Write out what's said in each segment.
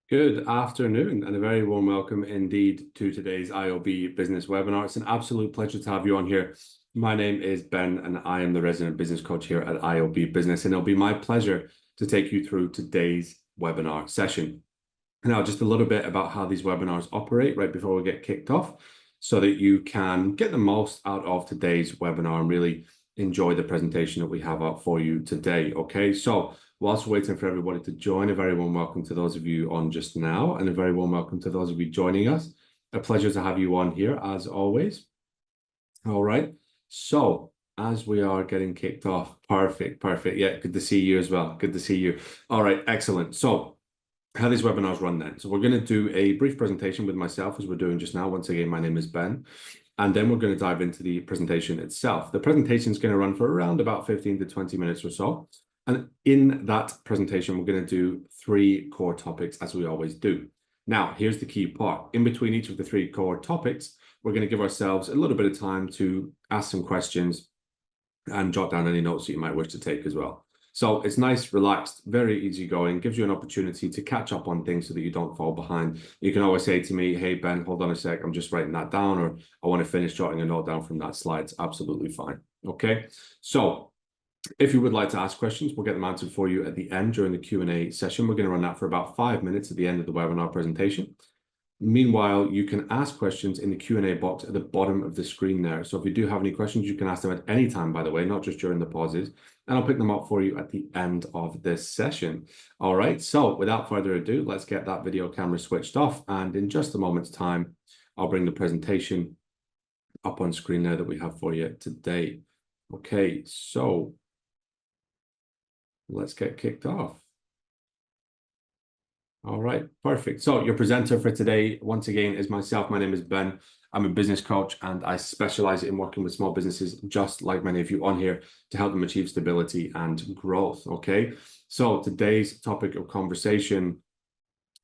Good afternoon and a very warm welcome indeed to today's IOB Business Webinar. It's an absolute pleasure to have you on here. My name is Ben and I am the resident business coach here at IOB Business, and it'll be my pleasure to take you through today's webinar session. Now, just a little bit about how these webinars operate right before we get kicked off so that you can get the most out of today's webinar and really enjoy the presentation that we have up for you today. Okay, so whilst we're waiting for everybody to join, a very warm welcome to those of you on just now, and a very warm welcome to those of you joining us. A pleasure to have you on here as always. All right, so as we are getting kicked off, perfect. Yeah, good to see you as well. Good to see you. All right, excellent. So how these webinars run then. So we're going to do a brief presentation with myself as we're doing just now. Once again, my name is Ben. And then we're going to dive into the presentation itself. The presentation is going to run for around about 15 to 20 minutes or so. And in that presentation, we're going to do 3 core topics as we always do. Now, here's the key part. In between each of the 3 core topics, we're going to give ourselves a little bit of time to ask some questions and jot down any notes that you might wish to take as well. So it's nice, relaxed, very easygoing, gives you an opportunity to catch up on things so that you don't fall behind. You can always say to me, hey, Ben, hold on a sec, I'm just writing that down, or I want to finish jotting a note down from that slide. It's absolutely fine. Okay, so if you would like to ask questions, we'll get them answered for you at the end during the Q&A session. We're going to run that for about 5 minutes at the end of the webinar presentation. Meanwhile, you can ask questions in the Q&A box at the bottom of the screen there. So if you do have any questions, you can ask them at any time, by the way, not just during the pauses, and I'll pick them up for you at the end of this session. All right, so without further ado, let's get that video camera switched off, and in just a moment's time, I'll bring the presentation up on screen there that we have for you today. Okay, so let's get kicked off. All right, perfect. So your presenter for today, once again, is myself. My name is Ben. I'm a business coach and I specialize in working with small businesses, just like many of you on here, to help them achieve stability and growth, okay? So today's topic of conversation,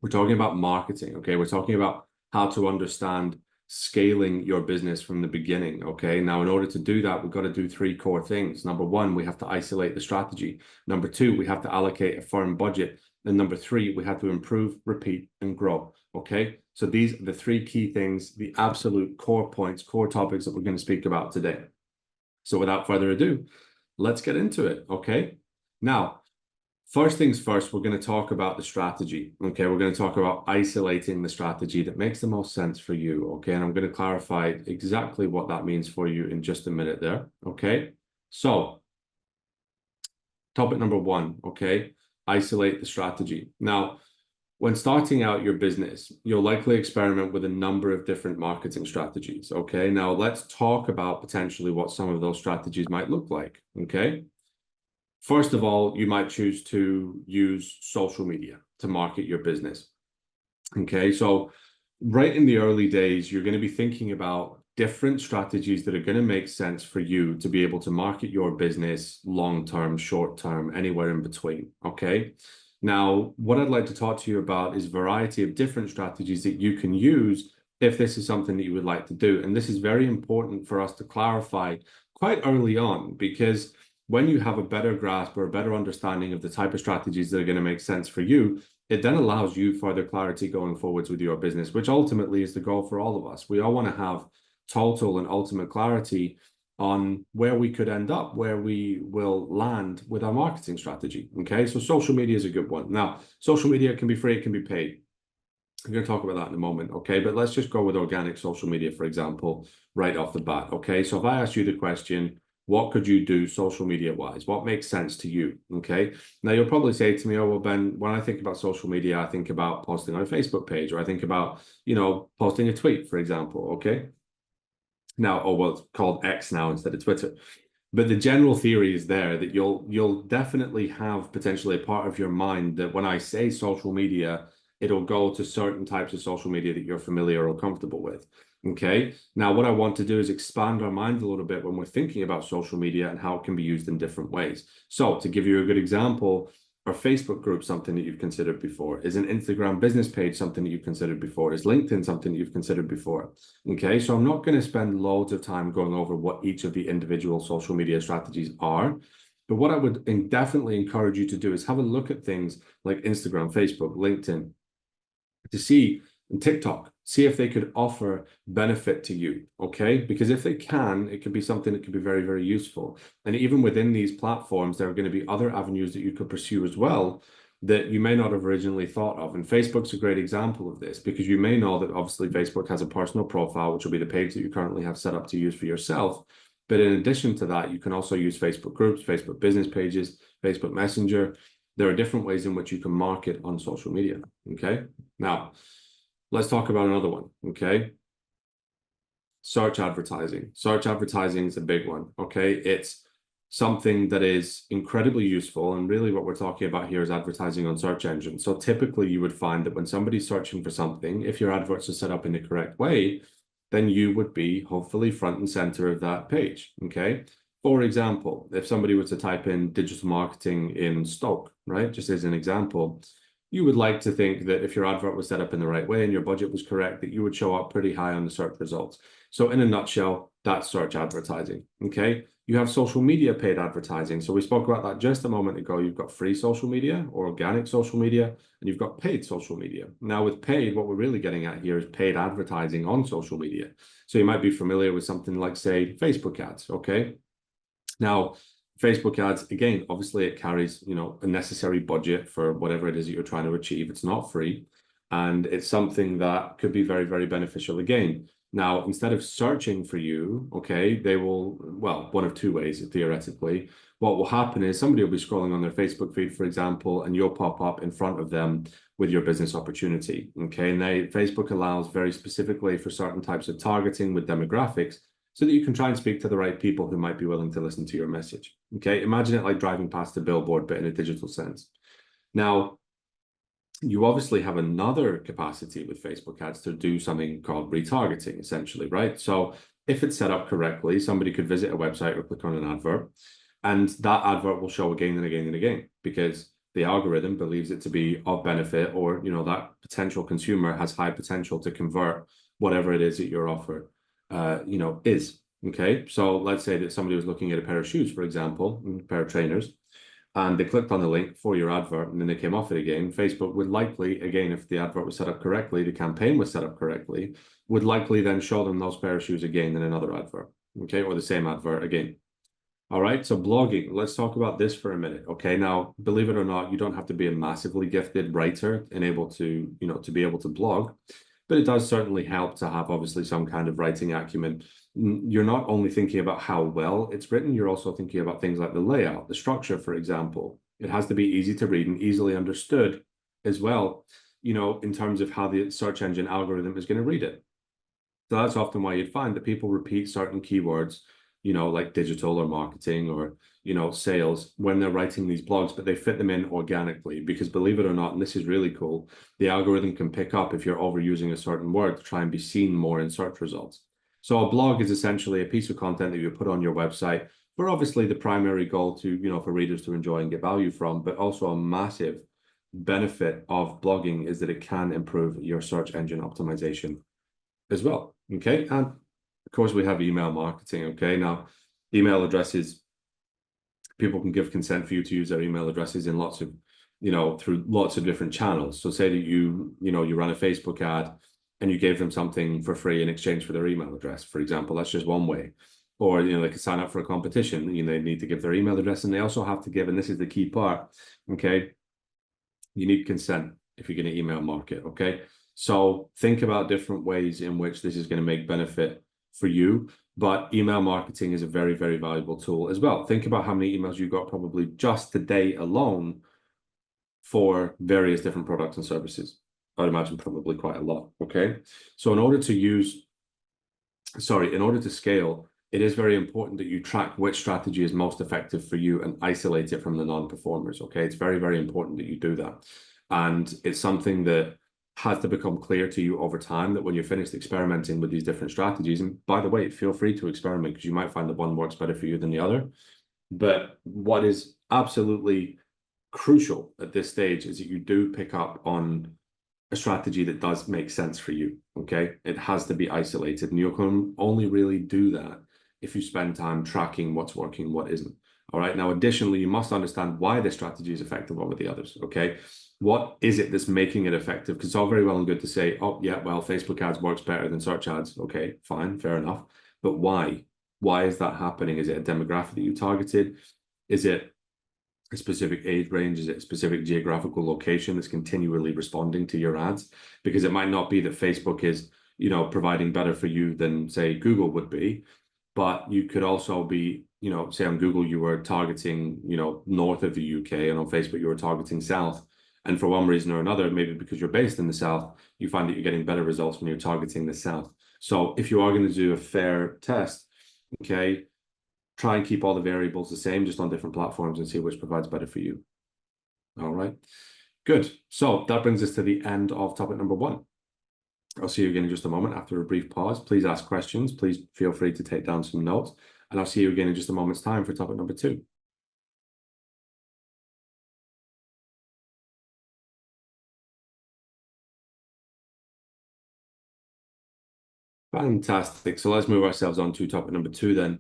we're talking about marketing, okay? We're talking about how to understand scaling your business from the beginning, okay? Now, in order to do that, we've got to do 3 core things. Number 1, we have to isolate the strategy. Number 2, we have to allocate a firm budget. And number 3, we have to improve, repeat, and grow, okay? So these are the 3 key things, the absolute core points, core topics that we're going to speak about today. So without further ado, let's get into it, okay? Now, first things first, we're going to talk about the strategy, okay? We're going to talk about isolating the strategy that makes the most sense for you, okay? And I'm going to clarify exactly what that means for you in just a minute there, okay? So, topic number 1, okay? Isolate the strategy. Now, when starting out your business, you'll likely experiment with a number of different marketing strategies, okay? Now, let's talk about potentially what some of those strategies might look like, okay? First of all, you might choose to use social media to market your business, okay? So right in the early days, you're going to be thinking about different strategies that are going to make sense for you to be able to market your business long-term, short-term, anywhere in between, okay? Now, what I'd like to talk to you about is a variety of different strategies that you can use if this is something that you would like to do. And this is very important for us to clarify quite early on, because when you have a better grasp or a better understanding of the type of strategies that are going to make sense for you, it then allows you further clarity going forwards with your business, which ultimately is the goal for all of us. We all want to have total and ultimate clarity on where we could end up, where we will land with our marketing strategy, okay? So social media is a good one. Now, social media can be free, it can be paid. I'm going to talk about that in a moment, okay? But let's just go with organic social media, for example, right off the bat, okay? So if I ask you the question, what could you do social media wise? What makes sense to you? Okay. Now you'll probably say to me, oh, well, Ben, when I think about social media, I think about posting on a Facebook page, or I think about, posting a tweet, for example. Okay. Now, or what's called X now instead of Twitter. But the general theory is there that you'll definitely have potentially a part of your mind that when I say social media, it'll go to certain types of social media that you're familiar or comfortable with. Okay. Now, what I want to do is expand our mind a little bit when we're thinking about social media and how it can be used in different ways. So to give you a good example, are Facebook group something that you've considered before? Is an Instagram business page something that you've considered before? Is LinkedIn something that you've considered before? Okay, so I'm not going to spend loads of time going over what each of the individual social media strategies are. But what I would definitely encourage you to do is have a look at things like Instagram, Facebook, LinkedIn, to see in TikTok, see if they could offer benefit to you, okay? Because if they can, it could be something that could be very, very useful. And even within these platforms, there are going to be other avenues that you could pursue as well that you may not have originally thought of. And Facebook's a great example of this, because you may know that obviously Facebook has a personal profile, which will be the page that you currently have set up to use for yourself. But in addition to that, you can also use Facebook groups, Facebook business pages, Facebook Messenger. There are different ways in which you can market on social media, okay? Now, let's talk about another one, okay? Search advertising. Search advertising is a big one, okay? It's something that is incredibly useful. And really what we're talking about here is advertising on search engines. So typically you would find that when somebody's searching for something, if your adverts are set up in the correct way, then you would be hopefully front and center of that page, okay? For example, if somebody were to type in digital marketing in Stoke, right? Just as an example, you would like to think that if your advert was set up in the right way and your budget was correct, that you would show up pretty high on the search results. So in a nutshell, that's search advertising, okay? You have social media paid advertising. So we spoke about that just a moment ago. You've got free social media or organic social media, and you've got paid social media. Now with paid, what we're really getting at here is paid advertising on social media. So you might be familiar with something like, say, Facebook ads, okay? Now, Facebook ads, again, obviously it carries, a necessary budget for whatever it is that you're trying to achieve. It's not free, and it's something that could be very, very beneficial again. Now, instead of searching for you, okay, they will, well, one of two ways, theoretically. What will happen is somebody will be scrolling on their Facebook feed, for example, and you'll pop up in front of them with your business opportunity, okay? And Facebook allows very specifically for certain types of targeting with demographics, so that you can try and speak to the right people who might be willing to listen to your message, okay? Imagine it like driving past a billboard, but in a digital sense. Now, you obviously have another capacity with Facebook ads to do something called retargeting, essentially, right? So if it's set up correctly, somebody could visit a website or click on an advert, and that advert will show again and again and again, because the algorithm believes it to be of benefit, or, that potential consumer has high potential to convert whatever it is that your offer is, okay? So let's say that somebody was looking at a pair of shoes, for example, a pair of trainers, and they clicked on the link for your advert, and then they came off it again. Facebook would likely, again, if the advert was set up correctly, the campaign was set up correctly, would likely then show them those pair of shoes again in another advert, okay? Or the same advert again. All right, so blogging, let's talk about this for a minute, okay? Now, believe it or not, you don't have to be a massively gifted writer and able to, to be able to blog, but it does certainly help to have obviously some kind of writing acumen. You're not only thinking about how well it's written, you're also thinking about things like the layout, the structure, for example. It has to be easy to read and easily understood as well, in terms of how the search engine algorithm is going to read it. So that's often why you'd find that people repeat certain keywords, like digital or marketing or, sales when they're writing these blogs, but they fit them in organically, because believe it or not, and this is really cool, the algorithm can pick up if you're overusing a certain word to try and be seen more in search results. So a blog is essentially a piece of content that you put on your website for obviously the primary goal to, for readers to enjoy and get value from, but also a massive benefit of blogging is that it can improve your search engine optimization as well, okay? And of course, we have email marketing, okay? Now, email addresses, people can give consent for you to use their email addresses in lots of, through lots of different channels. So say that you run a Facebook ad and you gave them something for free in exchange for their email address, for example. That's just one way. Or, they could sign up for a competition. They need to give their email address, and they also have to give, and this is the key part, okay? You need consent if you're going to email market, okay? So think about different ways in which this is going to make benefit for you, but email marketing is a very, very valuable tool as well. Think about how many emails you got probably just today alone for various different products and services. I'd imagine probably quite a lot, okay? So in order to scale, it is very important that you track which strategy is most effective for you and isolate it from the non-performers, okay? It's very, very important that you do that. And it's something that has to become clear to you over time, that when you're finished experimenting with these different strategies, and by the way, feel free to experiment, because you might find that one works better for you than the other. But what is absolutely crucial at this stage is that you do pick up on a strategy that does make sense for you, okay? It has to be isolated, and you can only really do that if you spend time tracking what's working, what isn't. All right. Now, additionally, you must understand why this strategy is effective over the others, okay? What is it that's making it effective? Because it's all very well and good to say, oh, yeah, well, Facebook ads works better than search ads. Okay, fine, fair enough. But why? Why is that happening? Is it a demographic that you targeted? Is it a specific age range? Is it a specific geographical location that's continually responding to your ads? Because it might not be that Facebook is, providing better for you than, say, Google would be, but you could also be, say on Google, you were targeting, north of the UK, and on Facebook, you were targeting south. And for one reason or another, maybe because you're based in the south, you find that you're getting better results when you're targeting the south. So if you are going to do a fair test, okay, try and keep all the variables the same, just on different platforms, and see which provides better for you. All right, good. So that brings us to the end of topic number 1. I'll see you again in just a moment after a brief pause. Please ask questions. Please feel free to take down some notes, and I'll see you again in just a moment's time for topic number 2. Fantastic. So let's move ourselves on to topic number 2 then.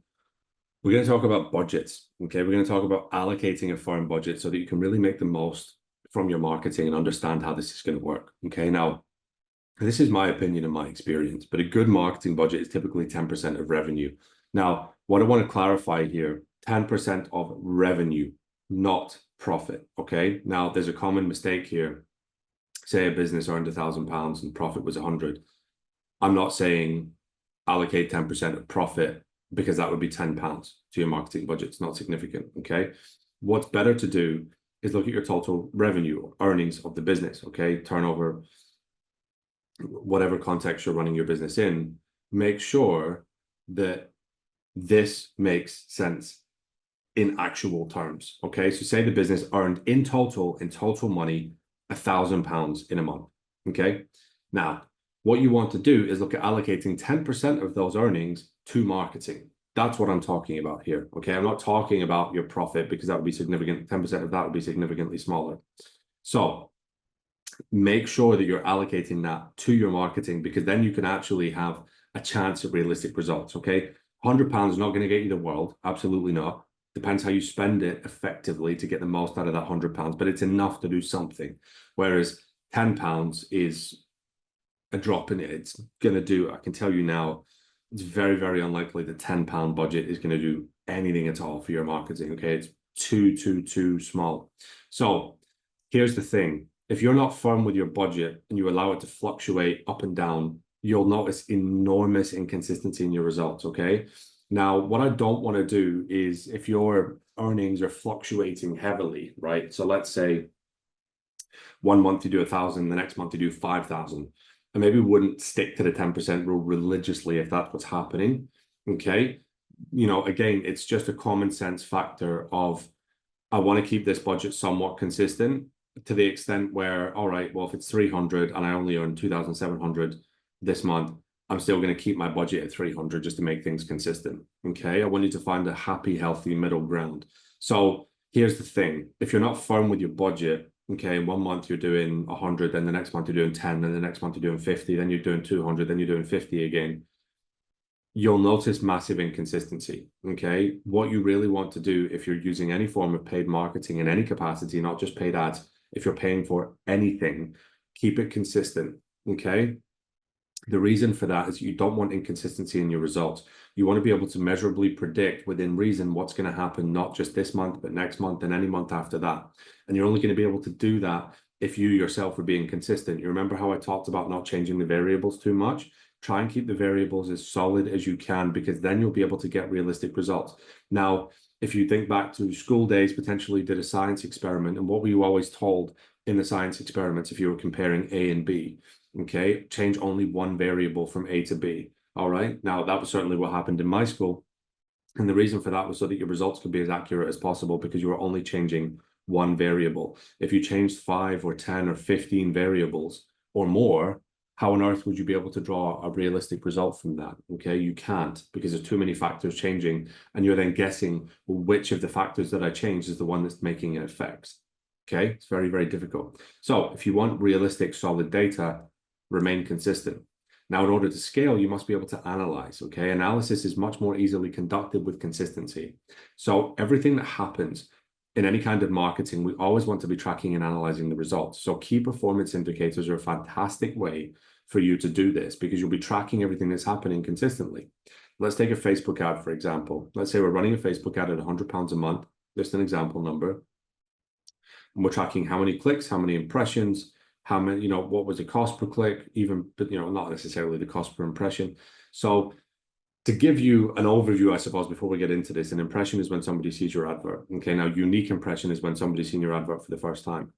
We're going to talk about budgets. Okay, we're going to talk about allocating a firm budget so that you can really make the most from your marketing and understand how this is going to work. Okay, now, this is my opinion and my experience, but a good marketing budget is typically 10% of revenue. Now, what I want to clarify here, 10% of revenue, not profit. Okay, now there's a common mistake here. Say a business earned £1,000 and profit was 100. I'm not saying allocate 10% of profit, because that would be £10 to your marketing budget. It's not significant. Okay, what's better to do is look at your total revenue, earnings of the business. Okay, turnover, whatever context you're running your business in. Make sure that this makes sense in actual terms. Okay, so say the business earned in total money £1,000 in a month. Okay, now what you want to do is look at allocating 10% of those earnings to marketing. That's what I'm talking about here. Okay, I'm not talking about your profit, because that would be significant. 10% of that would be significantly smaller. So make sure that you're allocating that to your marketing, because then you can actually have a chance at realistic results. Okay, £100 is not going to get you the world. Absolutely not. Depends how you spend it effectively to get the most out of that £100, but it's enough to do something. Whereas £10 is a drop in it. It's going to do, I can tell you now, it's very, very unlikely the £10 budget is going to do anything at all for your marketing. Okay, it's too small. So here's the thing. If you're not firm with your budget and you allow it to fluctuate up and down, you'll notice enormous inconsistency in your results. Okay, now what I don't want to do is, if your earnings are fluctuating heavily, right? So let's say one month you do 1,000, the next month you do 5,000. I maybe wouldn't stick to the 10% rule religiously if that's what's happening. Okay, again, it's just a common sense factor of, I want to keep this budget somewhat consistent, to the extent where, all right, well, if it's 300 and I only earn 2,700 this month, I'm still going to keep my budget at 300 just to make things consistent. Okay, I want you to find a happy, healthy middle ground. So here's the thing. If you're not firm with your budget, okay, in 1 month you're doing 100, then the next month you're doing 10, then the next month you're doing 50, then you're doing 200, then you're doing 50 again, you'll notice massive inconsistency. Okay, what you really want to do, if you're using any form of paid marketing in any capacity, not just paid ads, if you're paying for anything, keep it consistent. Okay, the reason for that is you don't want inconsistency in your results. You want to be able to measurably predict within reason what's going to happen, not just this month, but next month and any month after that. And you're only going to be able to do that if you yourself are being consistent. You remember how I talked about not changing the variables too much? Try and keep the variables as solid as you can, because then you'll be able to get realistic results. Now, if you think back to school days, potentially did a science experiment, and what were you always told in the science experiments if you were comparing A and B? Okay, change only one variable from A to B. All right, now that was certainly what happened in my school. And the reason for that was so that your results could be as accurate as possible, because you were only changing one variable. If you changed 5 or 10 or 15 variables or more, how on earth would you be able to draw a realistic result from that? Okay, you can't, because there's too many factors changing, and you're then guessing, well, which of the factors that I changed is the one that's making an effect. Okay, it's very, very difficult. So if you want realistic, solid data, remain consistent. Now, in order to scale, you must be able to analyze. Okay, analysis is much more easily conducted with consistency. So everything that happens in any kind of marketing, we always want to be tracking and analyzing the results. So key performance indicators are a fantastic way for you to do this because you'll be tracking everything that's happening consistently. Let's take a Facebook ad, for example. Let's say we're running a Facebook ad at £100 a month, just an example number. And we're tracking how many clicks, how many impressions, how many, what was the cost per click, even, but, not necessarily the cost per impression. So to give you an overview, I suppose, before we get into this, an impression is when somebody sees your advert. Okay, now unique impression is when somebody's seen your advert for the first time.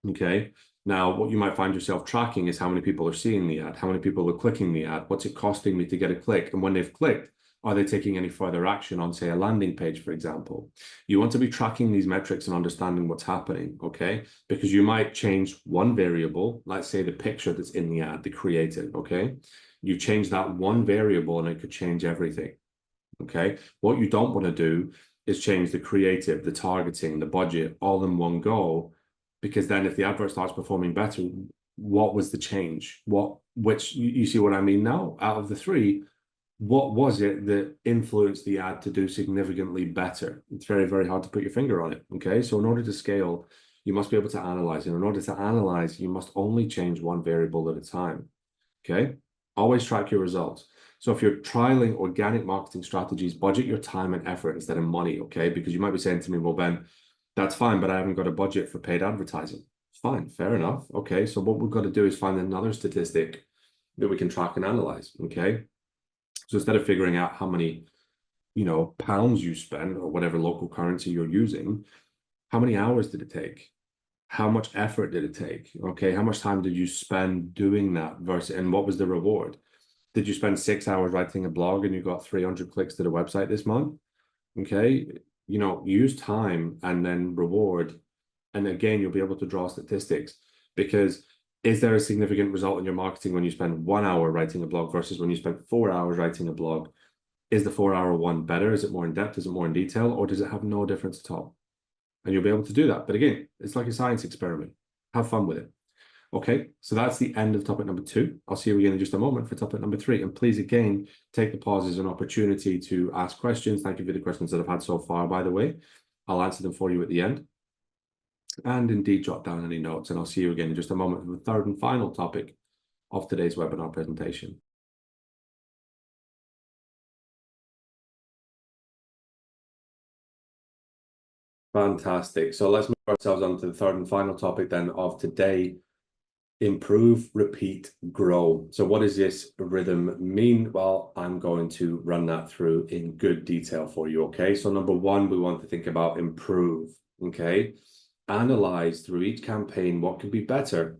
Okay, now what you might find yourself tracking is how many people are seeing the ad, how many people are clicking the ad, what's it costing me to get a click, and when they've clicked, are they taking any further action on, say, a landing page, for example? You want to be tracking these metrics and understanding what's happening, okay? Because you might change one variable, let's say the picture that's in the ad, the creative, okay? You change that one variable and it could change everything, okay? What you don't want to do is change the creative, the targeting, the budget, all in one go, because then if the advert starts performing better, what was the change? Which you see what I mean now? Out of the three, what was it that influenced the ad to do significantly better? It's very, very hard to put your finger on it, okay? So in order to scale, you must be able to analyze. And in order to analyze, you must only change one variable at a time, okay? Always track your results. So if you're trialing organic marketing strategies, budget your time and effort instead of money, okay? Because you might be saying to me, well, Ben, that's fine, but I haven't got a budget for paid advertising. Fine, fair enough. Okay, so what we've got to do is find another statistic that we can track and analyze, okay? So instead of figuring out how many, pounds you spend or whatever local currency you're using, how many hours did it take? How much effort did it take? Okay, how much time did you spend doing that versus, and what was the reward? Did you spend 6 hours writing a blog and you got 300 clicks to the website this month? Okay, use time and then reward. And again, you'll be able to draw statistics because is there a significant result in your marketing when you spend 1 hour writing a blog versus when you spend 4 hours writing a blog? Is the 4 hour one better? Is it more in depth? Is it more in detail? Or does it have no difference at all? And you'll be able to do that. But again, it's like a science experiment. Have fun with it. Okay, so that's the end of topic number 2. I'll see you again in just a moment for topic number 3. And please, again, take the pause as an opportunity to ask questions. Thank you for the questions that I've had so far, by the way. I'll answer them for you at the end. And indeed, jot down any notes. And I'll see you again in just a moment for the third and final topic of today's webinar presentation. Fantastic. So let's move ourselves on to the third and final topic then of today. Improve, repeat, grow. So what does this rhythm mean? Well, I'm going to run that through in good detail for you, okay? So number 1, we want to think about improve, okay? Analyze through each campaign what could be better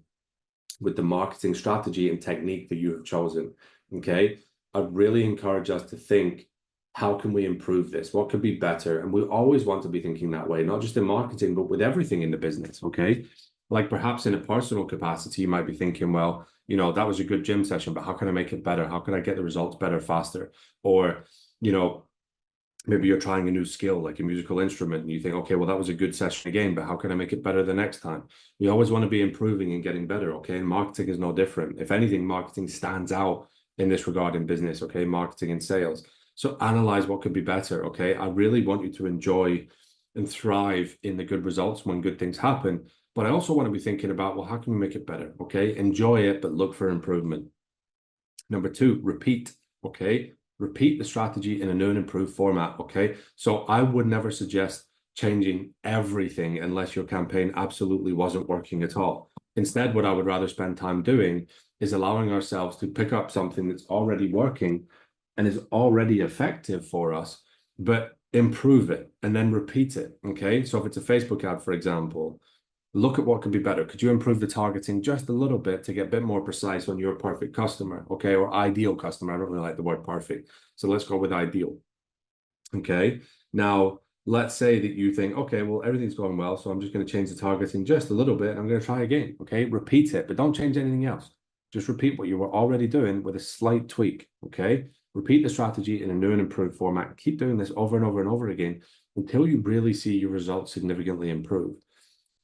with the marketing strategy and technique that you have chosen, okay? I really encourage us to think, how can we improve this? What could be better? And we always want to be thinking that way, not just in marketing, but with everything in the business, okay? Like perhaps in a personal capacity, you might be thinking, well, that was a good gym session, but how can I make it better? How can I get the results better, faster? Or, maybe you're trying a new skill, like a musical instrument, and you think, okay, well, that was a good session again, but how can I make it better the next time? We always want to be improving and getting better, okay? And marketing is no different. If anything, marketing stands out in this regard in business, okay? Marketing and sales. So analyze what could be better, okay? I really want you to enjoy and thrive in the good results when good things happen. But I also want to be thinking about, well, how can we make it better? Okay, enjoy it, but look for improvement. Number 2, repeat. Okay, repeat the strategy in a new and improved format. Okay, so I would never suggest changing everything unless your campaign absolutely wasn't working at all. Instead, what I would rather spend time doing is allowing ourselves to pick up something that's already working and is already effective for us, but improve it and then repeat it. Okay, so if it's a Facebook ad, for example, look at what could be better. Could you improve the targeting just a little bit to get a bit more precise on your perfect customer, okay, or ideal customer? I don't really like the word perfect, so let's go with ideal. Okay, now let's say that you think, okay, well, everything's going well, so I'm just going to change the targeting just a little bit and I'm going to try again. Okay, repeat it, but don't change anything else. Just repeat what you were already doing with a slight tweak. Okay, repeat the strategy in a new and improved format. Keep doing this over and over and over again until you really see your results significantly improve.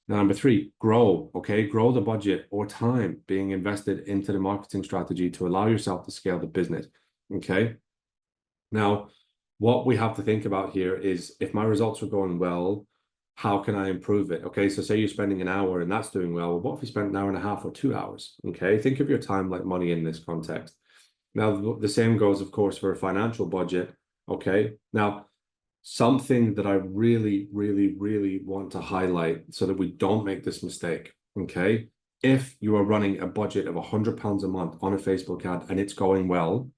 Now, number 3, grow, okay? Grow the budget or time being invested into the marketing strategy to allow yourself to scale the business, okay? Now, what we have to think about here is if my results are going well, how can I improve it? Okay, so say you're spending an hour and that's doing well. What if you spent an hour and a half or 2 hours? Okay, think of your time like money in this context. Now, the same goes, of course, for a financial budget. Okay, now something that I really, really, really want to highlight so that we don't make this mistake. Okay, if you are running a budget of £100 a month on a Facebook ad and it's going well,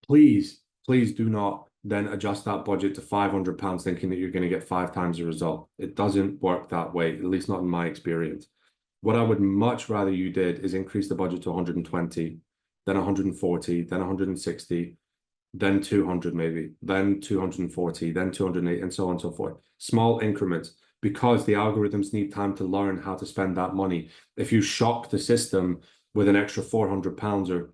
please, please do not then adjust that budget to £500 thinking that you're going to get 5 times the result. It doesn't work that way, at least not in my experience. What I would much rather you did is increase the budget to 120, then 140, then 160, then 200 maybe, then 240, then 208, and so on and so forth. Small increments, because the algorithms need time to learn how to spend that money. If you shock the system with an extra £400 or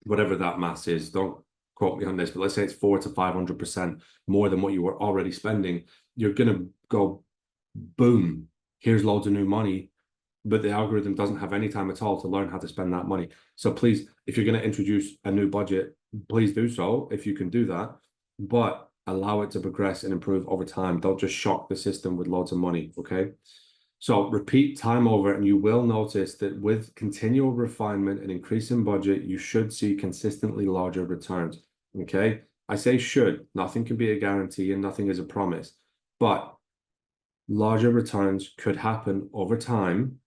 whatever that mass is, don't quote me on this, but let's say it's 400 to 500% more than what you were already spending, you're going to go, boom, here's loads of new money, but the algorithm doesn't have any time at all to learn how to spend that money. So please, if you're going to introduce a new budget, please do so if you can do that, but allow it to progress and improve over time. Don't just shock the system with loads of money, okay? So repeat time over, and you will notice that with continual refinement and increasing budget, you should see consistently larger returns, okay? I say should, nothing can be a guarantee and nothing is a promise, but larger returns could happen over time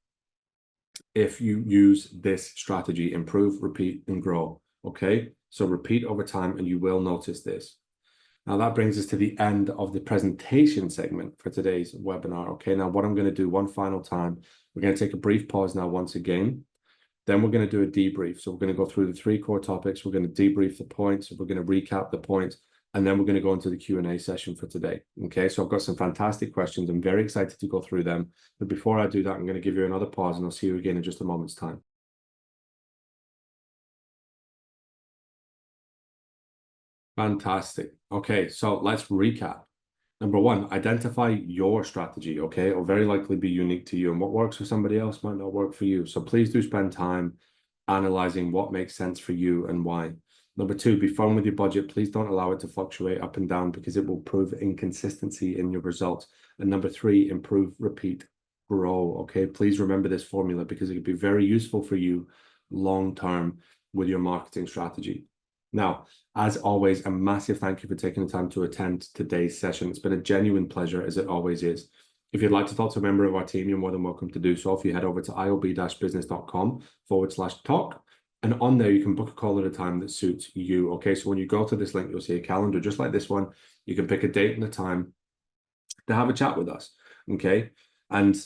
if you use this strategy: improve, repeat, and grow, okay? So repeat over time and you will notice this. Now that brings us to the end of the presentation segment for today's webinar. Okay, now what I'm going to do one final time, we're going to take a brief pause now once again. Then we're going to do a debrief. So we're going to go through the 3 core topics. We're going to debrief the points. We're going to recap the points. And then we're going to go into the Q&A session for today. Okay, so I've got some fantastic questions. I'm very excited to go through them. But before I do that, I'm going to give you another pause and I'll see you again in just a moment's time. Fantastic. Okay, so let's recap. Number 1, identify your strategy, okay? It'll very likely be unique to you, and what works for somebody else might not work for you. So please do spend time analyzing what makes sense for you and why. Number 2, be firm with your budget. Please don't allow it to fluctuate up and down because it will prove inconsistency in your results. And number 3, improve, repeat, grow, okay? Please remember this formula because it could be very useful for you long-term with your marketing strategy. Now, as always, a massive thank you for taking the time to attend today's session. It's been a genuine pleasure, as it always is. If you'd like to talk to a member of our team, you're more than welcome to do so. If you head over to iob-business.com/talk, and on there, you can book a call at a time that suits you. Okay, so when you go to this link, you'll see a calendar just like this one. You can pick a date and a time to have a chat with us. Okay, and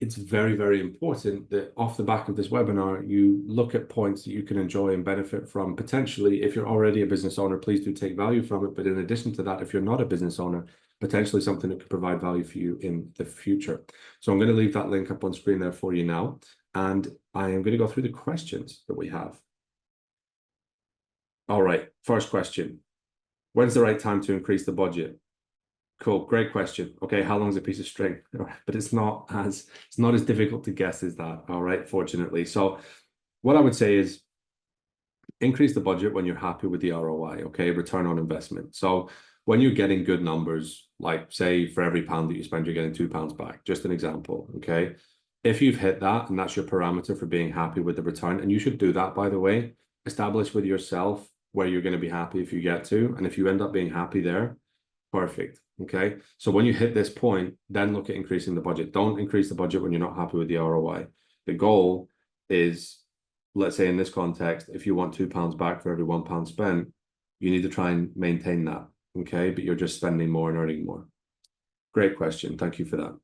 it's very, very important that off the back of this webinar, you look at points that you can enjoy and benefit from. Potentially, if you're already a business owner, please do take value from it. But in addition to that, if you're not a business owner, potentially something that could provide value for you in the future. So I'm going to leave that link up on screen there for you now. And I am going to go through the questions that we have. All right, first question. When's the right time to increase the budget? Cool, great question. Okay, how long is a piece of string? But it's not as difficult to guess as that. All right, fortunately. So what I would say is increase the budget when you're happy with the ROI, okay, return on investment. So when you're getting good numbers, like say for every pound that you spend, you're getting £2 back, just an example, okay? If you've hit that and that's your parameter for being happy with the return, and you should do that, by the way, establish with yourself where you're going to be happy if you get to, and if you end up being happy there, perfect. Okay, so when you hit this point, then look at increasing the budget. Don't increase the budget when you're not happy with the ROI. The goal is, let's say in this context, if you want £2 back for every £1 spent, you need to try and maintain that. Okay, but you're just spending more and earning more. Great question. Thank you for that.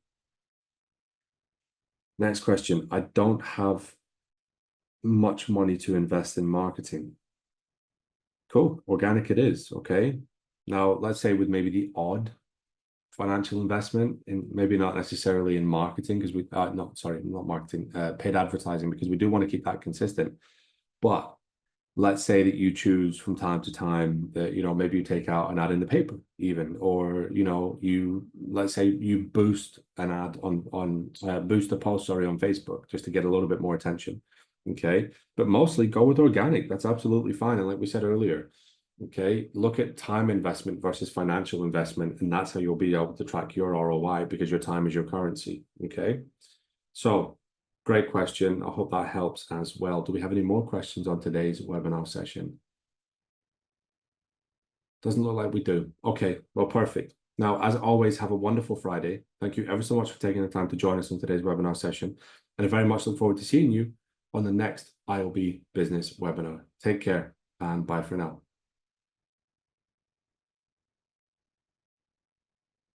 Next question. I don't have much money to invest in marketing. Cool. Organic it is. Okay. Now, let's say with maybe the odd financial investment in, maybe not necessarily in marketing, because we not marketing, paid advertising, because we do want to keep that consistent. But let's say that you choose from time to time that, you know, maybe you take out an ad in the paper even, or, you know, let's say you boost an ad boost a post, on Facebook just to get a little bit more attention. Okay. But mostly go with organic. That's absolutely fine. And like we said earlier, Okay, look at time investment versus financial investment, and that's how you'll be able to track your ROI because your time is your currency. Okay, so great question. I hope that helps as well. Do we have any more questions on today's webinar session? Doesn't look like we do. Okay, well, perfect. Now, as always, have a wonderful Friday. Thank you ever so much for taking the time to join us on today's webinar session. And I very much look forward to seeing you on the next IOB Business webinar. Take care and bye for now.